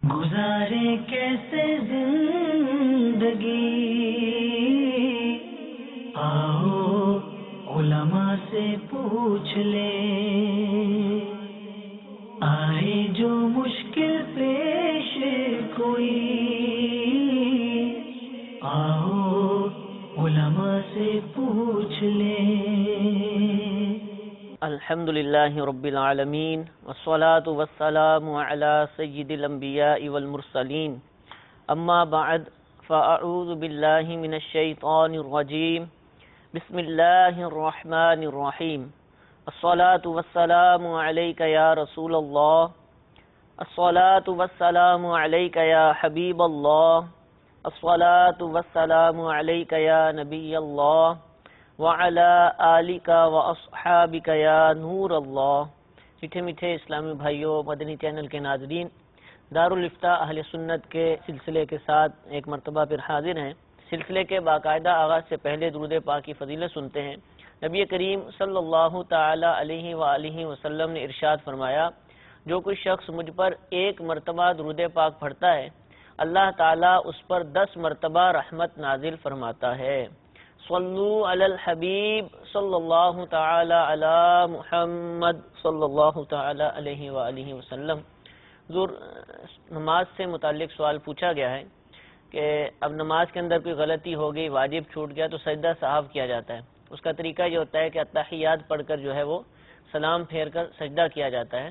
گزارے کیسے زندگی، آؤ علماء سے پوچھ لیں، آئے جو مشکل پیش کوئی، آؤ علماء سے پوچھ لیں۔ الحمدللہ رب العالمین والصلاة والسلام علی سید الانبیاء والمرسلین، اما بعد فاعوذ باللہ من الشیطان الرجیم، بسم اللہ الرحمن الرحیم۔ الصلاة والسلام علیک یا رسول اللہ، الصلاة والسلام علیک یا حبیب اللہ، الصلاة والسلام علیک یا نبی اللہ، وَعَلَىٰ آلِكَ وَأَصْحَابِكَ يَا نور اللہ۔ میٹھے میٹھے اسلامی بھائیوں، مدنی چینل کے ناظرین، دارالافتاء اہل سنت کے سلسلے کے ساتھ ایک مرتبہ پھر حاضر ہیں۔ سلسلے کے باقاعدہ آغاز سے پہلے درود پاک کی فضیلت سنتے ہیں۔ نبی کریم صلی اللہ تعالی علیہ وآلہ وسلم نے ارشاد فرمایا، جو کوئی شخص مجھ پر ایک مرتبہ درود پاک پڑھتا ہے، اللہ تعالیٰ اس پر 10 مرتبہ رحمت نازل فرماتا ہے۔ صلو علی الحبیب صلی اللہ تعالی علی محمد صلی اللہ تعالی علیہ وآلہ وسلم۔ حضور، نماز سے متعلق سوال پوچھا گیا ہے کہ اب نماز کے اندر کوئی غلطی ہو گئی، واجب چھوٹ گیا تو سجدہ سہو کیا جاتا ہے۔ اس کا طریقہ یہ ہوتا ہے کہ التحیات پڑھ کر جو ہے وہ سلام پھیر کر سجدہ کیا جاتا ہے۔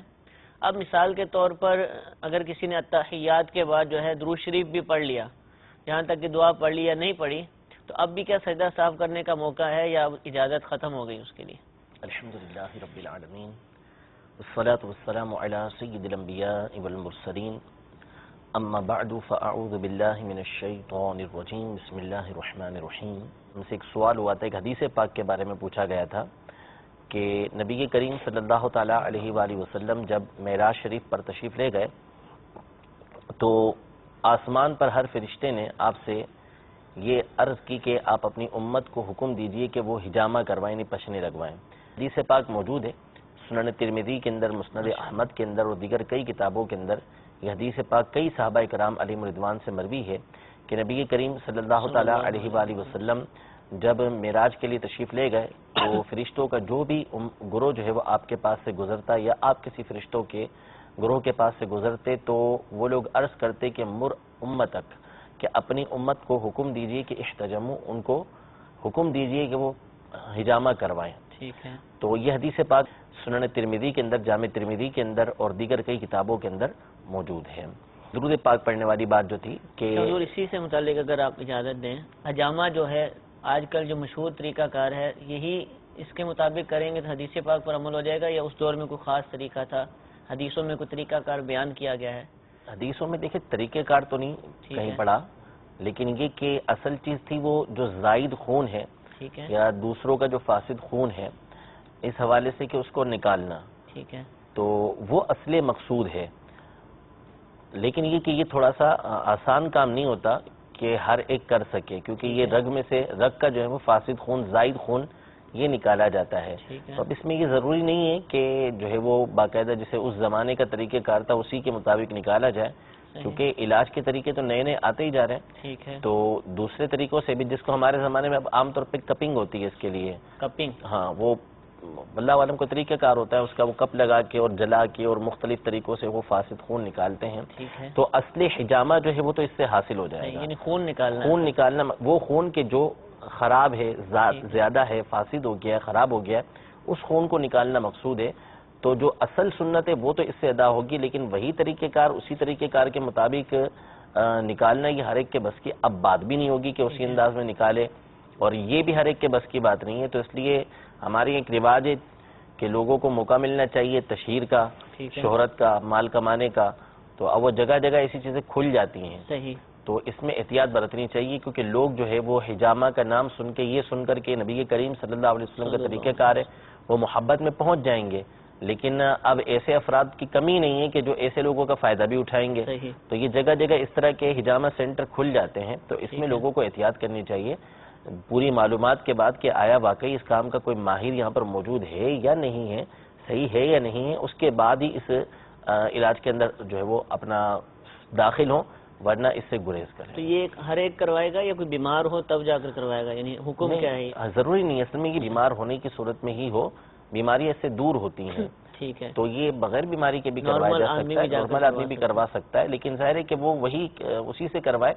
اب مثال کے طور پر اگر کسی نے التحیات کے بعد جو ہے درود شریف بھی پڑھ لیا، یہاں تک کہ دعا پڑھ لی یا نہیں پڑھی، تو اب بھی کیا سجدہ صاف کرنے کا موقع ہے یا اجازت ختم ہو گئی اس کے لیے؟ الحمدللہ رب العالمین والصلاة والسلام علی سید الانبیاء والمرسلین، اما بعد فاعوذ باللہ من الشیطان الرجیم، بسم اللہ الرحمن الرحیم۔ ہم سے ایک سوال ہوا تھا، ایک حدیث پاک کے بارے میں پوچھا گیا تھا کہ نبی کریم صلی اللہ تعالی علیہ وآلہ وسلم جب معراج شریف پر تشریف لے گئے تو آسمان پر ہر فرشتے نے آپ سے یہ عرض کی کہ آپ اپنی امت کو حکم دیجئے کہ وہ حجامہ کروائیں، یعنی پشنے لگوائیں۔ حدیث پاک موجود ہے سنن ترمذی کے اندر، مسند احمد کے اندر اور دیگر کئی کتابوں کے اندر۔ یہ حدیث پاک کئی صحابہ کرام علیہم رضوان سے مروی ہے کہ نبی کریم صلی اللہ تعالی علیہ وآلہ وسلم جب معراج کے لیے تشریف لے گئے تو فرشتوں کا جو بھی گروہ جو ہے وہ آپ کے پاس سے گزرتا یا آپ کسی فرشتوں کے گروہ کے پاس سے گزرتے تو وہ لوگ عرض کرتے کہ مر امتک، کہ اپنی امت کو حکم دیجئے کہ احتجموا، ان کو حکم دیجئے کہ وہ حجامہ کروائیں۔ ٹھیک ہے، تو یہ حدیث پاک سنن ترمذی کے اندر، جامع ترمذی کے اندر اور دیگر کئی کتابوں کے اندر موجود ہے۔ درود پاک پڑھنے والی بات جو تھی کہ حضور اسی سے متعلق اگر آپ اجازت دیں، حجامہ جو ہے آج کل جو مشہور طریقہ کار ہے، یہی اس کے مطابق کریں گے تو حدیث پاک پر عمل ہو جائے گا یا اس دور میں کوئی خاص طریقہ تھا، حدیثوں میں کوئی طریقہ کار بیان کیا گیا ہے؟ حدیثوں میں دیکھیں طریقہ کار تو نہیں کہیں پڑھا، لیکن یہ کہ اصل چیز تھی وہ جو زائد خون ہے ٹھیک ہے، یا دوسروں کا جو فاسد خون ہے، اس حوالے سے کہ اس کو نکالنا، ٹھیک ہے، تو وہ اصل مقصود ہے۔ لیکن یہ کہ یہ تھوڑا سا آسان کام نہیں ہوتا کہ ہر ایک کر سکے، کیونکہ یہ رگ میں سے، رگ کا جو ہے وہ فاسد خون، زائد خون یہ نکالا جاتا ہے۔ تو اب اس میں یہ ضروری نہیں ہے کہ جو ہے وہ باقاعدہ جسے اس زمانے کا طریقہ کار تھا اسی کے مطابق نکالا جائے، کیونکہ علاج کے طریقے تو نئے نئے آتے ہی جا رہے ہیں۔ ٹھیک ہے، تو دوسرے طریقوں سے بھی، جس کو ہمارے زمانے میں اب عام طور پہ کپنگ ہوتی ہے اس کے لیے، کپنگ، ہاں وہ اللہ عالم کو طریقہ کار ہوتا ہے اس کا، وہ کپ لگا کے اور جلا کے اور مختلف طریقوں سے وہ فاسد خون نکالتے ہیں۔ ٹھیک ہے، تو اصل حجامہ جو ہے وہ تو اس سے حاصل ہو جائے گا، یعنی خون نکالنا، خون نکالنا، وہ خون کے جو خراب ہے، زیادہ ہے، فاسد ہو گیا ہے، خراب ہو گیا ہے، اس خون کو نکالنا مقصود ہے۔ تو جو اصل سنت ہے وہ تو اس سے ادا ہوگی، لیکن وہی طریقہ کار، اسی طریقہ کار کے مطابق نکالنا یہ ہر ایک کے بس کی اب بات بھی نہیں ہوگی کہ اسی انداز میں نکالے، اور یہ بھی ہر ایک کے بس کی بات نہیں ہے۔ تو اس لیے ہماری ایک رواج ہے کہ لوگوں کو موقع ملنا چاہیے تشہیر کا، شہرت کا، مال کمانے کا، تو اب وہ جگہ جگہ ایسی چیزیں کھل جاتی ہیں، صحیح، تو اس میں احتیاط برتنی چاہیے، کیونکہ لوگ جو ہے وہ حجامہ کا نام سن کے، یہ سن کر کے نبی کریم صلی اللہ علیہ وسلم کا طریقہ کار ہے، وہ محبت میں پہنچ جائیں گے، لیکن اب ایسے افراد کی کمی نہیں ہے کہ جو ایسے لوگوں کا فائدہ بھی اٹھائیں گے۔ تو یہ جگہ جگہ اس طرح کے حجامہ سینٹر کھل جاتے ہیں، تو اس میں لوگوں کو احتیاط کرنی چاہیے پوری معلومات کے بعد کہ آیا واقعی اس کام کا کوئی ماہر یہاں پر موجود ہے یا نہیں ہے، صحیح ہے یا نہیں ہے، اس کے بعد ہی اس علاج کے اندر جو ہے وہ اپنا داخل ہوں، ورنہ اس سے گریز کریں۔ تو یہ ہر ایک کروائے گا یا کوئی بیمار ہو تب جا کر کروائے گا؟ یعنی حکم کیا ہے؟ ضروری نہیں ہے اصل میں یہ بیمار ہونے کی صورت میں ہی ہو، بیماری اس سے دور ہوتی ہیں ٹھیک ہے، تو یہ بغیر بیماری کے بھی کروایا جا سکتا ہے، نارمل آدمی بھی کروا سکتا ہے، لیکن ظاہر ہے کہ وہ وہی اسی سے کروائے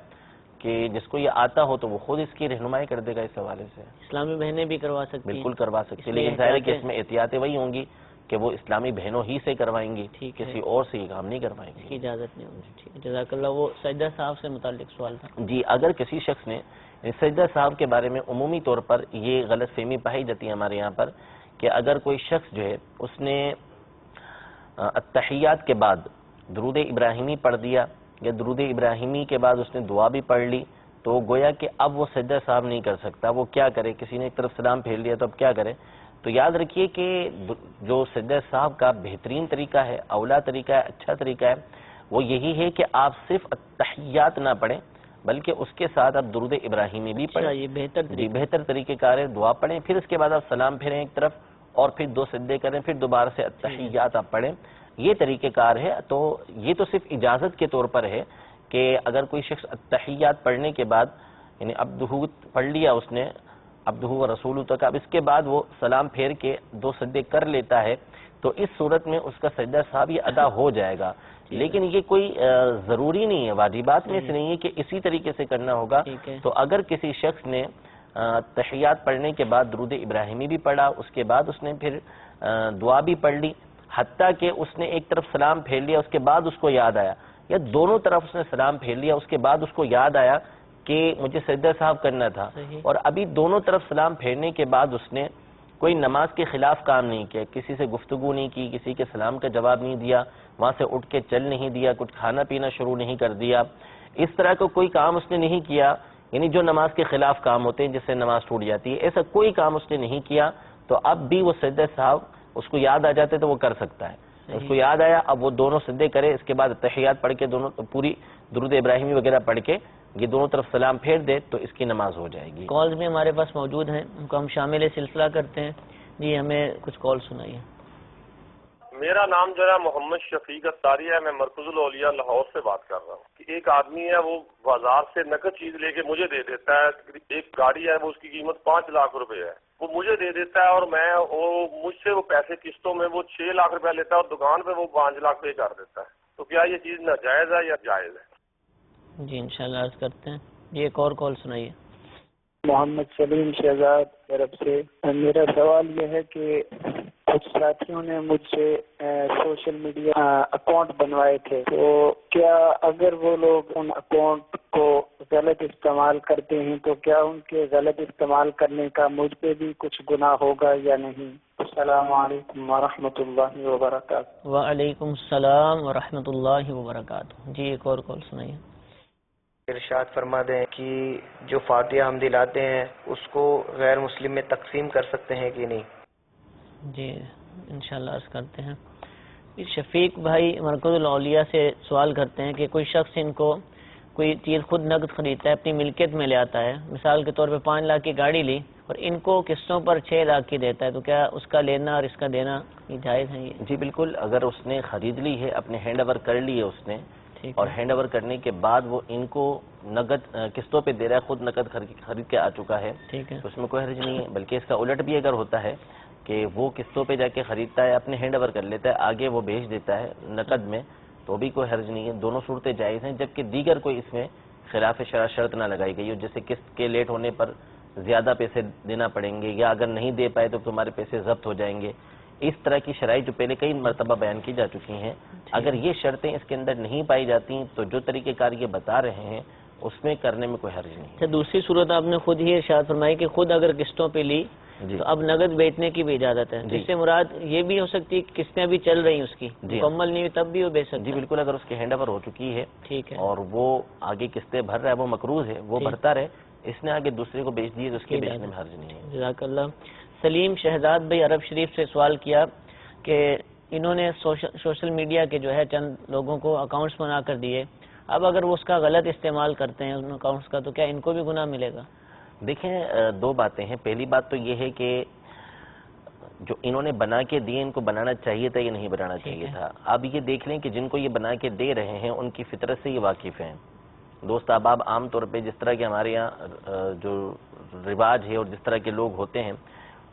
کہ جس کو یہ آتا ہو تو وہ خود اس کی رہنمائی کر دے گا اس حوالے سے۔ اسلامی بہنیں بھی کروا سکتی ہیں؟ بالکل کروا سکتی ہیں، لیکن ظاہر ہے کہ اس میں احتیاطیں وہی ہوں گی کہ وہ اسلامی بہنوں ہی سے کروائیں گی، کسی اور سے یہ کام نہیں کروائیں گی، اس کی اجازت نہیں ہوگی۔ ٹھیک ہے، جزاک اللہ۔ وہ سجدہ صاحب سے متعلق سوال تھا جی۔ اگر کسی شخص نے سجدہ صاحب کے بارے میں عمومی طور پر یہ غلط فہمی پائی جاتی ہے ہمارے یہاں پر کہ اگر کوئی شخص جو ہے اس نے التحیات کے بعد درود ابراہیمی پڑھ دیا یا درود ابراہیمی کے بعد اس نے دعا بھی پڑھ لی تو گویا کہ اب وہ سجدہ صاحب نہیں کر سکتا، وہ کیا کرے؟ کسی نے ایک طرف سلام پھیر لیا تو اب کیا کرے؟ تو یاد رکھیے کہ جو سجدہ صاحب کا بہترین طریقہ ہے، اولا طریقہ ہے، اچھا طریقہ ہے، وہ یہی ہے کہ آپ صرف التحیات نہ پڑھیں بلکہ اس کے ساتھ آپ درود ابراہیمی بھی پڑھیں۔ یہ بہتر طریقہ کار ہے، دعا پڑھیں، پھر اس کے بعد آپ سلام پھیریں ایک طرف اور پھر 2 سجدے کریں، پھر دوبارہ سے التحیات آپ پڑھیں، یہ طریقہ کار ہے۔ تو یہ تو صرف اجازت کے طور پر ہے کہ اگر کوئی شخص التحیات پڑھنے کے بعد یعنی عبدہ پڑھ لیا اس نے عبدہ و رسولہ تک، اب اس کے بعد وہ سلام پھیر کے 2 سجدے کر لیتا ہے تو اس صورت میں اس کا سجدہ صاحب یہ ادا ہو جائے گا، لیکن یہ کوئی ضروری نہیں ہے، واجبات میں سے نہیں ہے کہ اسی طریقے سے کرنا ہوگا۔ تو اگر کسی شخص نے تحیات پڑھنے کے بعد درود ابراہیمی بھی پڑھا، اس کے بعد اس نے پھر دعا بھی پڑھ لی، حتیٰ کہ اس نے ایک طرف سلام پھیر لیا اس کے بعد اس کو یاد آیا، یا دونوں طرف اس نے سلام پھیر لیا اس کے بعد اس کو یاد آیا کہ مجھے سجدہ صاحب کرنا تھا، اور ابھی دونوں طرف سلام پھیرنے کے بعد اس نے کوئی نماز کے خلاف کام نہیں کیا، کسی سے گفتگو نہیں کی، کسی کے سلام کا جواب نہیں دیا، وہاں سے اٹھ کے چل نہیں دیا، کچھ کھانا پینا شروع نہیں کر دیا، اس طرح کا کوئی کام اس نے نہیں کیا، یعنی جو نماز کے خلاف کام ہوتے ہیں جس سے نماز ٹوٹ جاتی ہے، ایسا کوئی کام اس نے نہیں کیا، تو اب بھی وہ سجدہ صاحب اس کو یاد آ جاتے تو وہ کر سکتا ہے۔ اس کو یاد آیا، اب وہ دونوں سجدے کرے، اس کے بعد تحیات پڑھ کے دونوں پوری درود ابراہیمی وغیرہ پڑھ کے یہ دونوں طرف سلام پھیر دے تو اس کی نماز ہو جائے گی۔ کالز بھی ہمارے پاس موجود ہیں، ان کو ہم شامل سلسلہ کرتے ہیں۔ جی ہمیں کچھ کال سنائیے۔ میرا نام جو ہے محمد شفیق اتاری ہے، میں مرکز الاولیاء لاہور سے بات کر رہا ہوں کہ ایک آدمی ہے وہ بازار سے نقد چیز لے کے مجھے دے دیتا ہے، ایک گاڑی ہے وہ اس کی قیمت 5 لاکھ روپے ہے، وہ مجھے دے دیتا ہے اور میں مجھ سے وہ پیسے قسطوں میں وہ 6 لاکھ روپے لیتا ہے اور دکان پہ وہ 5 لاکھ پے کر دیتا ہے، تو کیا یہ چیز ناجائز ہے یا جائز ہے؟ جی انشاءاللہ عرض کرتے ہیں۔ یہ ایک اور کال سنائیے۔ محمد سلیم شہزاد طرف سے میرا سوال یہ ہے کہ کچھ ساتھیوں نے مجھ سے سوشل میڈیا اکاؤنٹ بنوائے تھے، تو کیا اگر وہ لوگ ان اکاؤنٹ کو غلط استعمال کرتے ہیں تو کیا ان کے غلط استعمال کرنے کا مجھ پہ بھی کچھ گناہ ہوگا یا نہیں؟ السلام علیکم ورحمۃ اللہ وبرکاتہ۔ وعلیکم السلام ورحمۃ اللہ وبرکاتہ۔ جی ایک اور کال سنائیے۔ ارشاد فرما دیں کہ جو فاتحہ ہم دلاتے ہیں اس کو غیر مسلم میں تقسیم کر سکتے ہیں کہ نہیں؟ جی انشاءاللہ عرض کرتے ہیں۔ شفیق بھائی مرکز الاولیاء سے سوال کرتے ہیں کہ کوئی شخص ان کو کوئی چیز خود نقد خریدتا ہے، اپنی ملکیت میں لے آتا ہے، مثال کے طور پہ 5 لاکھ کی گاڑی لی اور ان کو قسطوں پر 6 لاکھ کی دیتا ہے، تو کیا اس کا لینا اور اس کا دینا یہ جائز ہے؟ یہ جی بالکل، اگر اس نے خرید لی ہے، اپنے ہینڈ اوور کر لی ہے اس نے، اور ہینڈ اوور کرنے کے بعد وہ ان کو نقد قسطوں پہ دے رہا ہے، خود نقد خرید کے آ چکا ہے، تو اس میں کوئی حرج نہیں ہے، بلکہ اس کا الٹ بھی اگر ہوتا ہے کہ وہ قسطوں پہ جا کے خریدتا ہے، اپنے ہینڈ اوور کر لیتا ہے، آگے وہ بیچ دیتا ہے نقد میں، تو بھی کوئی حرج نہیں ہے، دونوں صورتیں جائز ہیں، جبکہ دیگر کوئی اس میں خلاف شرع شرط نہ لگائی گئی ہو، جیسے قسط کے لیٹ ہونے پر زیادہ پیسے دینا پڑیں گے، یا اگر نہیں دے پائے تو تمہارے پیسے ضبط ہو جائیں گے، اس طرح کی شرائط جو پہلے کئی مرتبہ بیان کی جا چکی ہیں، اگر یہ شرطیں اس کے اندر نہیں پائی جاتی تو جو طریقہ کار یہ بتا رہے ہیں اس میں کرنے میں کوئی حرج نہیں۔ دوسری صورت آپ نے خود ہی ارشاد فرمائی کہ خود اگر قسطوں پہ لی تو اب نقد بیچنے کی بھی اجازت ہے، جس سے مراد یہ بھی ہو سکتی ہے کہ قسطیں ابھی چل رہی ہیں اس کی، مکمل نہیں ہوئی تب بھی وہ بیچ سکتا ہے؟ جی بالکل، اگر اس کی ہینڈ اوور ہو چکی ہے ٹھیک ہے اور وہ آگے قسطیں بھر رہا ہے، وہ مقروض ہے، وہ بھرتا رہے، اس نے آگے دوسرے کو بیچ دیے تو اس کے بیچنے میں حرج نہیں ہے۔ جزاک اللہ۔ سلیم شہزاد بھائی عرب شریف سے سوال کیا کہ انہوں نے سوشل میڈیا کے جو ہے چند لوگوں کو اکاؤنٹس بنا کر دیے، اب اگر وہ اس کا غلط استعمال کرتے ہیں ان اکاؤنٹس کا تو کیا ان کو بھی گناہ ملے گا؟ دیکھیں 2 باتیں ہیں، پہلی بات تو یہ ہے کہ جو انہوں نے بنا کے دیے ان کو بنانا چاہیے تھا یا نہیں بنانا چاہیے تھا. اب یہ دیکھ لیں کہ جن کو یہ بنا کے دے رہے ہیں ان کی فطرت سے یہ واقف ہیں. دوست احباب، عام طور پہ جس طرح کے ہمارے یہاں جو رواج ہے اور جس طرح کے لوگ ہوتے ہیں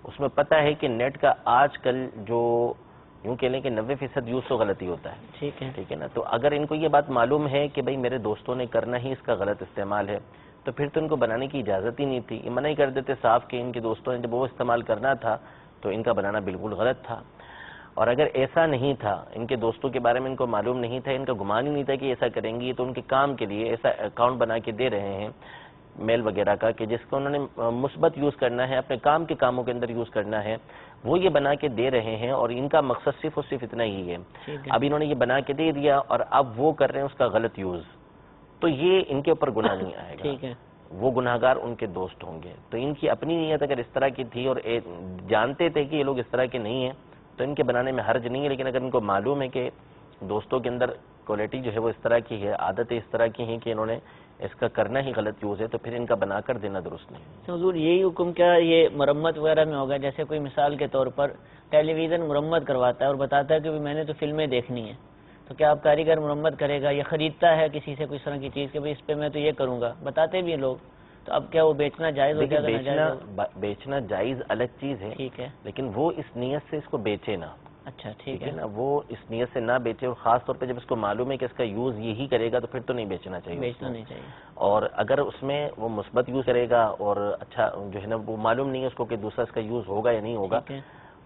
اس میں پتہ ہے کہ نیٹ کا آج کل جو یوں کہہ لیں کہ 90% یوز تو غلط ہی ہوتا ہے. ٹھیک ہے نا. تو اگر ان کو یہ بات معلوم ہے کہ بھئی میرے دوستوں نے کرنا ہی اس کا غلط استعمال ہے تو پھر تو ان کو بنانے کی اجازت ہی نہیں تھی. یہ منع ہی کر دیتے صاف کہ ان کے دوستوں نے جب وہ استعمال کرنا تھا تو ان کا بنانا بالکل غلط تھا. اور اگر ایسا نہیں تھا، ان کے دوستوں کے بارے میں ان کو معلوم نہیں تھا، ان کا گمان ہی نہیں تھا کہ ایسا کریں گی، تو ان کے کام کے لیے ایسا اکاؤنٹ بنا کے دے رہے ہیں میل وغیرہ کا کہ جس کو انہوں نے مثبت یوز کرنا ہے، اپنے کام کے کاموں کے اندر یوز کرنا ہے، وہ یہ بنا کے دے رہے ہیں اور ان کا مقصد صرف اور صرف اتنا ہی ہے. اب انہوں نے یہ بنا کے دے دیا اور اب وہ کر رہے ہیں اس کا غلط یوز، تو یہ ان کے اوپر گناہ نہیں آئے گا. وہ گناہگار ان کے دوست ہوں گے. تو ان کی اپنی نیت اگر اس طرح کی تھی اور جانتے تھے کہ یہ لوگ اس طرح کے نہیں ہیں تو ان کے بنانے میں حرج نہیں ہے. لیکن اگر ان کو معلوم ہے کہ دوستوں کے اندر کوالٹی جو ہے وہ اس طرح کی ہے، عادتیں اس طرح کی ہیں کہ انہوں نے اس کا کرنا ہی غلط یوز ہے، تو پھر ان کا بنا کر دینا درست نہیں. حضور یہی حکم کیا یہ مرمت وغیرہ میں ہوگا؟ جیسے کوئی مثال کے طور پر ٹیلی ویژن مرمت کرواتا ہے اور بتاتا ہے کہ میں نے تو فلمیں دیکھنی ہیں، تو کیا آپ کاریگر مرمت کرے گا یا خریدتا ہے کسی سے کوئی اس طرح کی چیز کہ اس پہ میں تو یہ کروں گا، بتاتے بھی لوگ، تو اب کیا وہ بیچنا جائز ہو جائے؟ بیچنا جائز الگ چیز ہے، ٹھیک ہے، لیکن وہ اس نیت سے اس کو بیچے نہ. اچھا ٹھیک ہے نا، وہ اس نیت سے نہ بیچے، اور خاص طور پہ جب اس کو معلوم ہے کہ اس کا یوز یہی کرے گا تو پھر تو نہیں بیچنا چاہیے. بیچنا نہیں چاہیے. اور اگر اس میں وہ مثبت یوز کرے گا اور اچھا جو ہے نا وہ معلوم نہیں ہے اس کو کہ دوسرا اس کا یوز ہوگا یا نہیں ہوگا،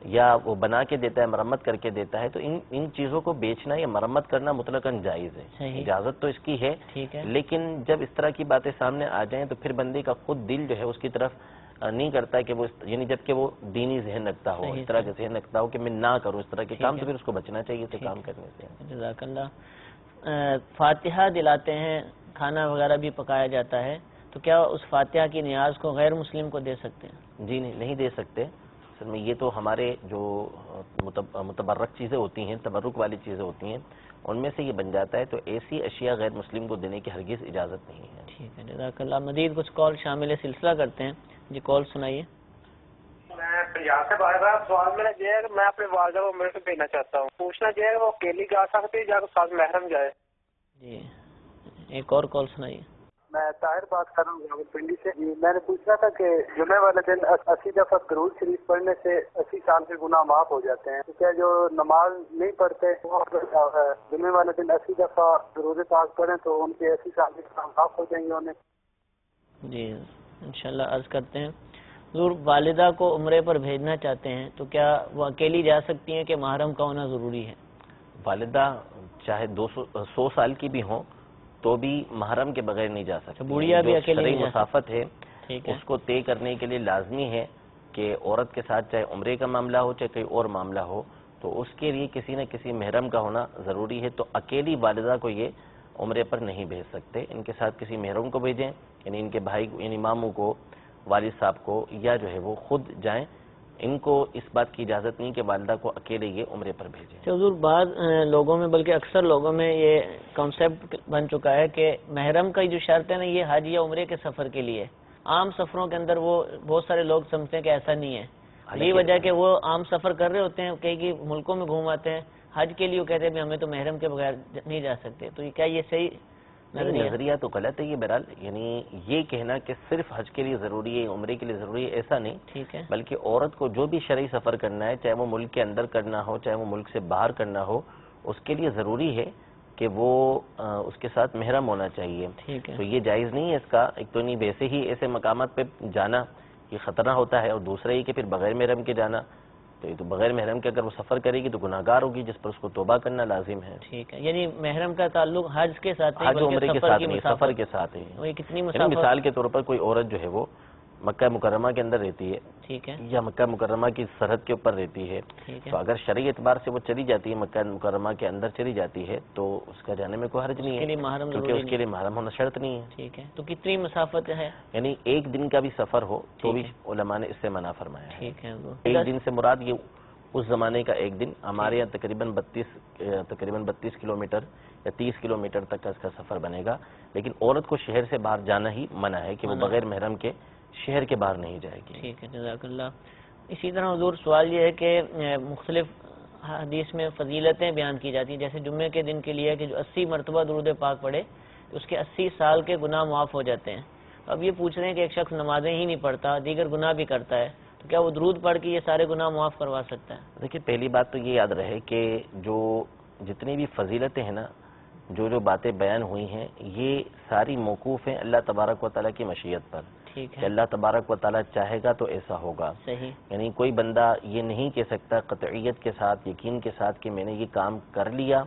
یا وہ بنا کے دیتا ہے، مرمت کر کے دیتا ہے، تو ان چیزوں کو بیچنا یا مرمت کرنا مطلقاً جائز ہے. اجازت تو اس کی ہے، لیکن جب اس طرح کی باتیں سامنے آ جائیں تو پھر بندے کا خود دل جو ہے اس کی طرف نہیں کرتا کہ وہ یعنی جب کہ وہ دینی ذہن رکھتا ہو، اس طرح کا ذہن رکھتا ہو کہ میں نہ کروں اس طرح کے کام، تو پھر اس کو بچنا چاہیے اسے کام کرنے سے. جزاک اللہ. فاتحہ دلاتے ہیں، کھانا وغیرہ بھی پکایا جاتا ہے، تو کیا اس فاتحہ کی نیاز کو غیر مسلم کو دے سکتے ہیں؟ جی نہیں دے سکتے. اصل میں یہ تو ہمارے جو متبرک چیزیں ہوتی ہیں، تبرک والی چیزیں ہوتی ہیں، ان میں سے یہ بن جاتا ہے، تو ایسی اشیاء غیر مسلم کو دینے کی ہرگز اجازت نہیں ہے. ٹھیک ہے، جزاک اللہ. مزید کچھ کال شامل سلسلہ کرتے ہیں. جی کال سنائیے. میں پنجاب سے بات کر رہا ہوں. سوال میرا یہ ہے کہ میں اپنے والدہ کو میرے سے بھیجنا چاہتا ہوں. پوچھنا یہ ہے کہ وہ اکیلی جا سکتی ہے یا ساتھ محرم جائے؟ جی ایک اور کال سنائیے. میں طاہر بات کر رہا ہوں راولپنڈی سے. جی میں نے پوچھنا تھا کہ جمعے والے دن 80 دفعہ درود شریف پڑھنے سے 80 سال کے گناہ معاف ہو جاتے ہیں. کیا جو نماز نہیں پڑھتے وہ جمعے والے دن 80 دفعہ درود پاک پڑھیں تو ان کے 80 سال کے گناہ معاف ہو جائیں گے انہیں؟ جی انشاءاللہ عرض کرتے ہیں. حضور والدہ کو عمرے پر بھیجنا چاہتے ہیں تو کیا وہ اکیلی جا سکتی ہیں کہ محرم کا ہونا ضروری ہے؟ والدہ چاہے 100 سال کی بھی ہوں تو بھی محرم کے بغیر نہیں جا سکتی. بوڑھیا بھی اکیلی نہیں جا سکتی. مسافت ہے اس کو طے کرنے کے لیے لازمی ہے کہ عورت کے ساتھ چاہے عمرے کا معاملہ ہو چاہے کوئی اور معاملہ ہو تو اس کے لیے کسی نہ کسی محرم کا ہونا ضروری ہے. تو اکیلی والدہ کو یہ عمرے پر نہیں بھیج سکتے، ان کے ساتھ کسی محرم کو بھیجیں، یعنی ان کے بھائی یعنی ماموں کو، والد صاحب کو، یا جو ہے وہ خود جائیں. ان کو اس بات کی اجازت نہیں کہ والدہ کو اکیلے یہ عمرے پر بھیجیں. حضور بعض لوگوں میں بلکہ اکثر لوگوں میں یہ کانسیپٹ بن چکا ہے کہ محرم کا جو شرط ہے نا یہ حج یا عمرے کے سفر کے لیے. عام سفروں کے اندر وہ بہت سارے لوگ سمجھتے ہیں کہ ایسا نہیں ہے. یہی وجہ کہ وہ عام سفر کر رہے ہوتے ہیں، کئی ملکوں میں گھوم آتے ہیں، حج کے لیے وہ کہتے ہیں ہمیں تو محرم کے بغیر نہیں جا سکتے. تو کیا یہ صحیح نظریہ تو غلط ہے یہ بہرحال. یعنی یہ کہنا کہ صرف حج کے لیے ضروری ہے، عمرے کے لیے ضروری ہے، ایسا نہیں. ٹھیک ہے، بلکہ عورت کو جو بھی شرعی سفر کرنا ہے، چاہے وہ ملک کے اندر کرنا ہو چاہے وہ ملک سے باہر کرنا ہو، اس کے لیے ضروری ہے کہ وہ اس کے ساتھ محرم ہونا چاہیے. تو یہ جائز نہیں ہے اس کا. ایک تو نہیں ویسے ہی ایسے مقامات پہ جانا یہ خطرہ ہوتا ہے، اور دوسرا یہ کہ پھر بغیر محرم کے جانا، تو یہ تو بغیر محرم کے اگر وہ سفر کرے گی تو گناہگار ہوگی، جس پر اس کو توبہ کرنا لازم ہے. ٹھیک ہے، یعنی محرم کا تعلق حج کے ساتھ حج عمرے کے ساتھ نہیں، سفر کے ساتھ ہے. کتنی مثال کے طور پر کوئی عورت جو ہے وہ مکہ مکرمہ کے اندر رہتی ہے، ٹھیک ہے، یا مکہ مکرمہ کی سرحد کے اوپر رہتی ہے، تو اگر شرعی اعتبار سے وہ چلی جاتی ہے، مکہ مکرمہ کے اندر چلی جاتی ہے، تو اس کا جانے میں کوئی حرج نہیں ہے، کیونکہ اس کے لیے محرم ہونا شرط نہیں ہے. ٹھیک ہے. تو کتنی مسافت ہے؟ یعنی ایک دن کا بھی سفر ہو تو بھی علماء نے اس سے منع فرمایا ہے. ٹھیک ہے. ایک دن سے مراد یہ اس زمانے کا ایک دن. ہمارے یہاں تقریباً 32 کلومیٹر یا 30 کلومیٹر تک کا اس کا سفر بنے گا. لیکن عورت کو شہر سے باہر جانا ہی منع ہے کہ وہ بغیر محرم کے شہر کے باہر نہیں جائے گی. ٹھیک ہے، جزاک اللہ. اسی طرح حضور سوال یہ ہے کہ مختلف حدیث میں فضیلتیں بیان کی جاتی ہیں، جیسے جمعے کے دن کے لیے کہ جو 80 مرتبہ درود پاک پڑھے تو اس کے 80 سال کے گناہ معاف ہو جاتے ہیں۔ اب یہ پوچھ رہے ہیں کہ ایک شخص نمازیں ہی نہیں پڑھتا، دیگر گناہ بھی کرتا ہے، تو کیا وہ درود پڑھ کے یہ سارے گناہ معاف کروا سکتا ہے؟ دیکھیے پہلی بات تو یہ یاد رہے کہ جو جتنی بھی فضیلتیں ہیں نا، جو باتیں بیان ہوئی ہیں، یہ ساری موقوف ہیں اللہ تبارک و تعالیٰ کی مشیت پر، کہ اللہ تبارک و تعالیٰ چاہے گا تو ایسا ہوگا۔ صحیح۔ یعنی کوئی بندہ یہ نہیں کہہ سکتا قطعیت کے ساتھ، یقین کے ساتھ کہ میں نے یہ کام کر لیا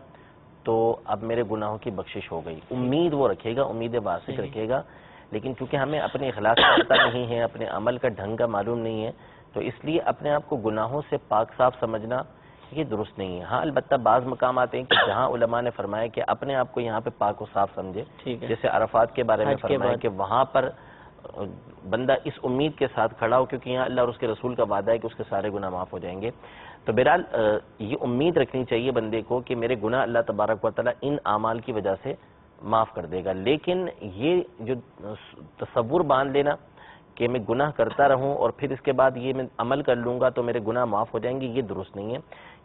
تو اب میرے گناہوں کی بخشش ہو گئی۔ امید وہ رکھے گا، امید واسق رکھے گا، لیکن چونکہ ہمیں اپنے اخلاص کا پتہ نہیں ہے، اپنے عمل کا ڈھنگ کا معلوم نہیں ہے، تو اس لیے اپنے آپ کو گناہوں سے پاک صاف سمجھنا یہ درست نہیں ہے۔ ہاں البتہ بعض مقامات ہیں کہ جہاں علماء نے فرمایا کہ اپنے آپ کو یہاں پہ پاک و صاف سمجھے، جیسے عرفات کے بارے میں فرمایا کہ وہاں پر بندہ اس امید کے ساتھ کھڑا ہو، کیونکہ یہاں اللہ اور اس کے رسول کا وعدہ ہے کہ اس کے سارے گناہ معاف ہو جائیں گے۔ تو بہرحال یہ امید رکھنی چاہیے بندے کو کہ میرے گناہ اللہ تبارک و تعالیٰ ان اعمال کی وجہ سے معاف کر دے گا، لیکن یہ جو تصور باندھ لینا کہ میں گناہ کرتا رہوں اور پھر اس کے بعد یہ میں عمل کر لوں گا تو میرے گناہ معاف ہو جائیں گے، یہ درست نہیں ہے،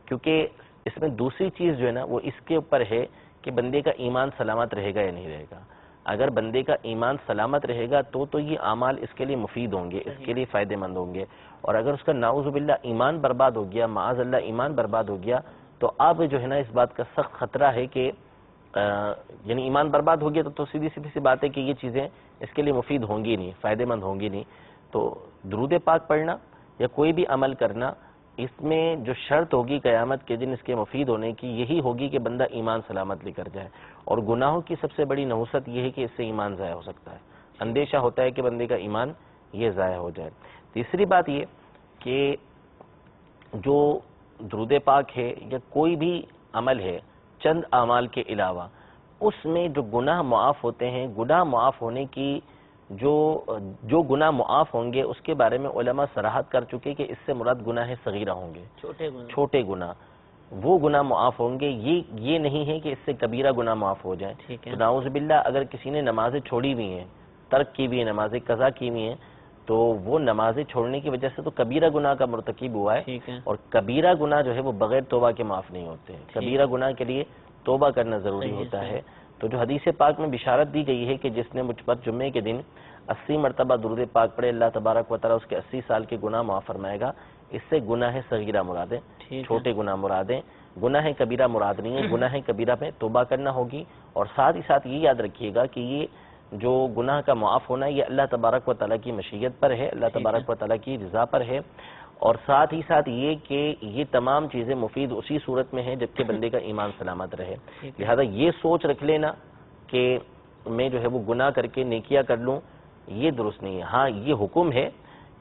کیونکہ اس میں دوسری چیز جو ہے نا وہ اس کے اوپر ہے کہ بندے کا ایمان سلامت رہے گا یا نہیں رہے گا۔ اگر بندے کا ایمان سلامت رہے گا تو یہ اعمال اس کے لیے مفید ہوں گے، اس کے لیے فائدہ مند ہوں گے، اور اگر اس کا نعوذ باللہ ایمان برباد ہو گیا، معاذ اللہ ایمان برباد ہو گیا، تو اب جو ہے نا اس بات کا سخت خطرہ ہے کہ یعنی ایمان برباد ہو گیا تو سیدھی سی بات ہے کہ یہ چیزیں اس کے لیے مفید ہوں گی نہیں، فائدہ مند ہوں گی نہیں۔ تو درود پاک پڑھنا یا کوئی بھی عمل کرنا، اس میں جو شرط ہوگی قیامت کے دن اس کے مفید ہونے کی یہی ہوگی کہ بندہ ایمان سلامت لے کر جائے، اور گناہوں کی سب سے بڑی نحوست یہ ہے کہ اس سے ایمان ضائع ہو سکتا ہے، اندیشہ ہوتا ہے کہ بندے کا ایمان یہ ضائع ہو جائے۔ تیسری بات یہ کہ جو درود پاک ہے یا کوئی بھی عمل ہے چند اعمال کے علاوہ، اس میں جو گناہ معاف ہوتے ہیں، گناہ معاف ہونے کی جو گناہ معاف ہوں گے اس کے بارے میں علماء صراحت کر چکے کہ اس سے مراد گناہ صغیرہ ہوں گے، چھوٹے گناہ، وہ گناہ معاف ہوں گے۔ یہ نہیں ہے کہ اس سے کبیرہ گناہ معاف ہو جائیں۔ تو نعوذ باللہ اگر کسی نے نمازیں چھوڑی ہوئی ہیں، ترک کی بھی ہیں، نمازیں قضا کی ہوئی ہیں، تو وہ نمازیں چھوڑنے کی وجہ سے تو کبیرہ گناہ کا مرتکب ہوا ہے، اور کبیرہ گناہ جو ہے وہ بغیر توبہ کے معاف نہیں ہوتے ہیں۔ کبیرہ گناہ کے لیے توبہ کرنا ضروری ہوتا ہے۔ تو جو حدیث پاک میں بشارت دی گئی ہے کہ جس نے مجھ پر جمعے کے دن 80 مرتبہ درود پاک پڑھے، اللہ تبارک و تعالیٰ اس کے 80 سال کے گناہ معاف فرمائے گا، اس سے گناہ صغیرہ مرادیں، چھوٹے گناہ مرادیں، گناہ کبیرہ مراد نہیں ہے۔ گناہ کبیرہ میں توبہ کرنا ہوگی، اور ساتھ ہی ساتھ یہ یاد رکھیے گا کہ یہ جو گناہ کا معاف ہونا یہ اللہ تبارک و تعالیٰ کی مشیت پر ہے، اللہ تبارک و تعالیٰ کی رضا پر ہے، اور ساتھ ہی ساتھ یہ کہ یہ تمام چیزیں مفید اسی صورت میں ہیں جبکہ بندے کا ایمان سلامت رہے۔ لہذا یہ سوچ رکھ لینا کہ میں جو ہے وہ گناہ کر کے نیکیاں کر لوں، یہ درست نہیں ہے۔ ہاں یہ حکم ہے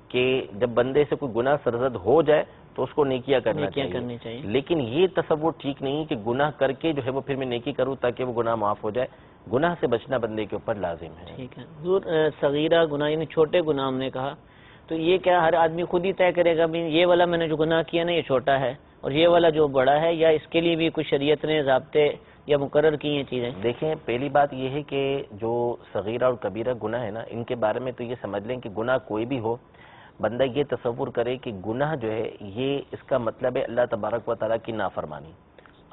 کہ جب بندے سے کوئی گناہ سرزد ہو جائے تو اس کو نیکیاں کرنا چاہیے، لیکن یہ تصور ٹھیک نہیں کہ گناہ کر کے جو ہے وہ پھر میں نیکی کروں تاکہ وہ گناہ معاف ہو جائے۔ گناہ سے بچنا بندے کے اوپر لازم ہے۔ ٹھیک ہے حضور، صغیرہ گناہ یعنی چھوٹے گناہ ہم نے کہا، تو یہ کیا ہر آدمی خود ہی طے کرے گا بھی یہ والا میں نے جو گناہ کیا نا یہ چھوٹا ہے اور یہ والا جو بڑا ہے، یا اس کے لیے بھی کچھ شریعت نے ضابطے یا مقرر کی ہیں چیزیں؟ دیکھیں پہلی بات یہ ہے کہ جو صغیرہ اور کبیرہ گناہ ہے نا، ان کے بارے میں تو یہ سمجھ لیں کہ گناہ کوئی بھی ہو، بندہ یہ تصور کرے کہ گناہ جو ہے یہ اس کا مطلب ہے اللہ تبارک و تعالیٰ کی نافرمانی،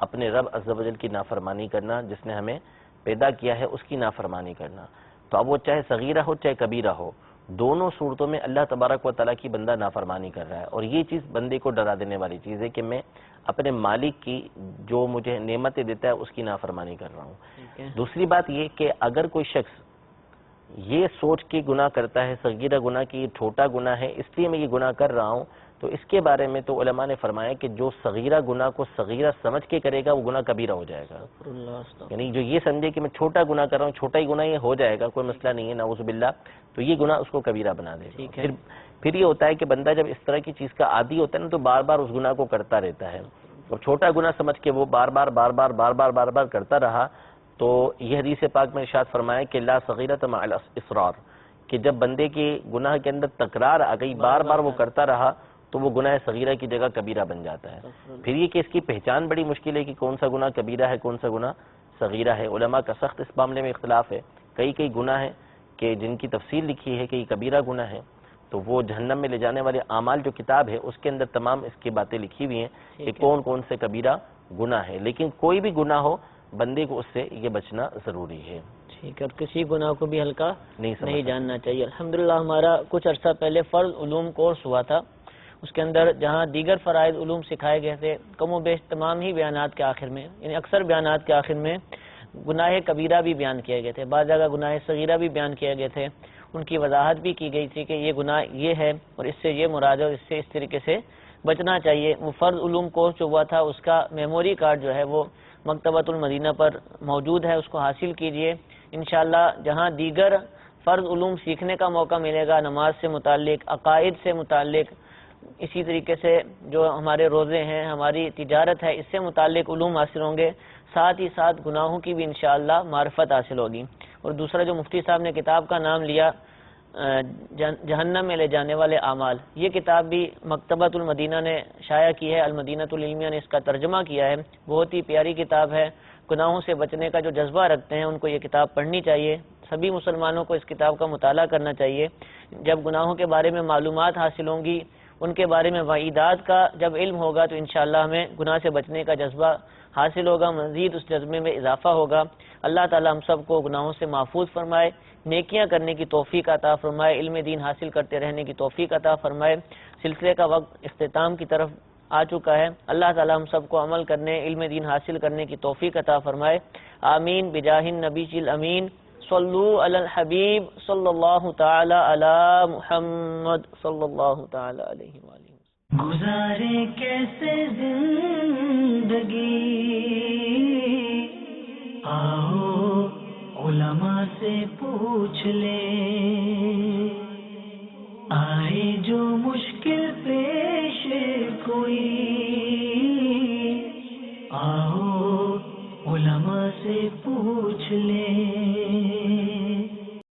اپنے رب عز و جل کی نافرمانی کرنا، جس نے ہمیں پیدا کیا ہے اس کی نافرمانی کرنا۔ تو اب وہ چاہے صغیرہ ہو چاہے کبیرہ ہو، دونوں صورتوں میں اللہ تبارک و تعالیٰ کی بندہ نافرمانی کر رہا ہے، اور یہ چیز بندے کو ڈرا دینے والی چیز ہے کہ میں اپنے مالک کی جو مجھے نعمتیں دیتا ہے اس کی نافرمانی کر رہا ہوں۔ دوسری بات یہ کہ اگر کوئی شخص یہ سوچ کے گناہ کرتا ہے صغیرہ گناہ کی یہ چھوٹا گناہ ہے اس لیے میں یہ گناہ کر رہا ہوں، تو اس کے بارے میں تو علماء نے فرمایا کہ جو صغیرہ گناہ کو صغیرہ سمجھ کے کرے گا وہ گناہ کبیرہ ہو جائے گا۔ یعنی جو یہ سمجھے کہ میں چھوٹا گناہ کر رہا ہوں، چھوٹا ہی گناہ یہ ہو جائے گا، کوئی مسئلہ نہیں ہے نعوذ باللہ، تو یہ گناہ اس کو کبیرہ بنا دے گا۔ پھر یہ ہوتا ہے کہ بندہ جب اس طرح کی چیز کا عادی ہوتا ہے نا تو بار بار اس گناہ کو کرتا رہتا ہے، اور چھوٹا گناہ سمجھ کے وہ بار بار کرتا رہا، تو یہ حدیث پاک میں ارشاد فرمایا کہ لا صغیرۃ مع الاصرار، کہ جب بندے کے گناہ کے اندر تکرار آ گئی، بار بار وہ کرتا رہا، تو وہ گناہ صغیرہ کی جگہ کبیرہ بن جاتا ہے۔ پھر یہ کہ اس کی پہچان بڑی مشکل ہے کہ کون سا گناہ کبیرہ ہے کون سا گناہ صغیرہ ہے، علماء کا سخت اس معاملے میں اختلاف ہے۔ کئی گناہ ہیں کہ جن کی تفصیل لکھی ہے کہ یہ کبیرہ گناہ ہے، تو وہ جہنم میں لے جانے والے اعمال جو کتاب ہے اس کے اندر تمام اس کی باتیں لکھی ہوئی ہیں کہ کون کون سے کبیرہ گناہ ہے، لیکن کوئی بھی گناہ ہو بندے کو اس سے یہ بچنا ضروری ہے. ٹھیک ہے، اور کسی گناہ کو بھی ہلکا نہیں جاننا چاہیے. الحمدللہ ہمارا کچھ عرصہ پہلے فرض علوم کورس ہوا تھا، اس کے اندر جہاں دیگر فرائض علوم سکھائے گئے تھے، کم و بیش تمام ہی بیانات کے آخر میں، یعنی اکثر بیانات کے آخر میں گناہ کبیرہ بھی بیان کیے گئے تھے، بعض جگہ گناہ صغیرہ بھی بیان کیے گئے تھے. ان کی وضاحت بھی کی گئی تھی کہ یہ گناہ یہ ہے اور اس سے یہ مراد ہے اور اس سے اس طریقے سے بچنا چاہیے. وہ فرض علوم کورس جو ہوا تھا اس کا میموری کارڈ جو ہے وہ مکتبۃ المدینہ پر موجود ہے، اس کو حاصل کیجئے. انشاءاللہ جہاں دیگر فرض علوم سیکھنے کا موقع ملے گا، نماز سے متعلق، عقائد سے متعلق، اسی طریقے سے جو ہمارے روزے ہیں، ہماری تجارت ہے، اس سے متعلق علوم حاصل ہوں گے، ساتھ ہی ساتھ گناہوں کی بھی انشاءاللہ معرفت حاصل ہوگی. اور دوسرا جو مفتی صاحب نے کتاب کا نام لیا جہنم میں لے جانے والے اعمال، یہ کتاب بھی مکتبۃ المدینہ نے شائع کی ہے، المدینہ العلمیہ نے اس کا ترجمہ کیا ہے. بہت ہی پیاری کتاب ہے. گناہوں سے بچنے کا جو جذبہ رکھتے ہیں ان کو یہ کتاب پڑھنی چاہیے. سبھی مسلمانوں کو اس کتاب کا مطالعہ کرنا چاہیے. جب گناہوں کے بارے میں معلومات حاصل ہوں گی، ان کے بارے میں وعیدات کا جب علم ہوگا تو انشاءاللہ ہمیں گناہ سے بچنے کا جذبہ حاصل ہوگا، مزید اس جذبے میں اضافہ ہوگا. اللہ تعالی ہم سب کو گناہوں سے محفوظ فرمائے، نیکیاں کرنے کی توفیق عطا فرمائے، علم دین حاصل کرتے رہنے کی توفیق عطا فرمائے. سلسلے کا وقت اختتام کی طرف آ چکا ہے. اللہ تعالی ہم سب کو عمل کرنے، علم دین حاصل کرنے کی توفیق عطا فرمائے. آمین بجاہ النبی الامین. صلو علی الحبیب صلی اللہ تعالی علی محمد صلی اللہ تعالی علیہ وآلہ. گزارے کیسے زندگی، آؤ علماء سے پوچھ لیں. آئے جو مشکل پیش کوئی، آؤ علماء سے پوچھ لیں.